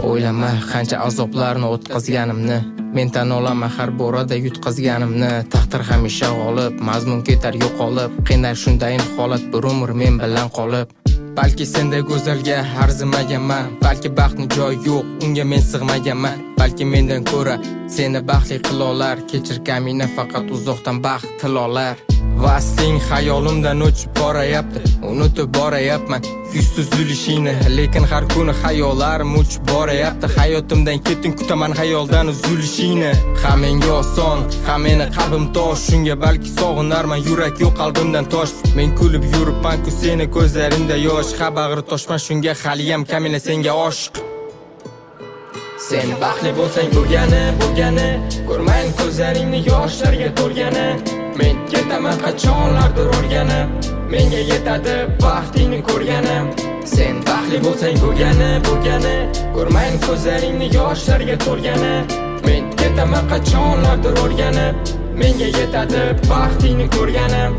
O'ylama qancha azoblarni o'tkazganimni, men tan olaman har borada yutqazganimni. Taqdir hamisha g'olib, mazmun ketar yo'qolib, qiynar shundayin holat bir umr men bilan qolib. Balki senda go'zalga arzimaganman, balki baxtni joy yo'q, unga men sig'maganman. Balki mendan ko'ra seni baxtli qilolar, kechir kamina faqat uzoqdan baxt tilolar. Vasting xayolimdan o'chib borayapti, unutib borayapman yuzsiz zulishingni, lekin har kuni xayollarim uchib borayapti. Hayotimdan keting kutaman xayoldan uzilishingni. Ham menga oson, ham meni qalbim tosh, shunga balki sog'inarman, yurak yo'q qalbimdan tosh. Men kulib yuribman-ku seni ko'zlaringda yosh, ha bag'ri toshman shunga haliyam kamina senga oshiq. Sen baxtli bo'lsang bo'lgani, ko'rmayin ko'zlaringni yoshlarga to'lgani. Men ketaman qachonlardir o'rganib, menga yetadi baxtingni ko'rganim. Sen baxtli bo'lsang bo'lgani, ko'rmayin ko'zlaringni yoshlarga to'lgani. Men ketaman qachonlardir o'rganib, menga yetadi baxtingni ko'rganim.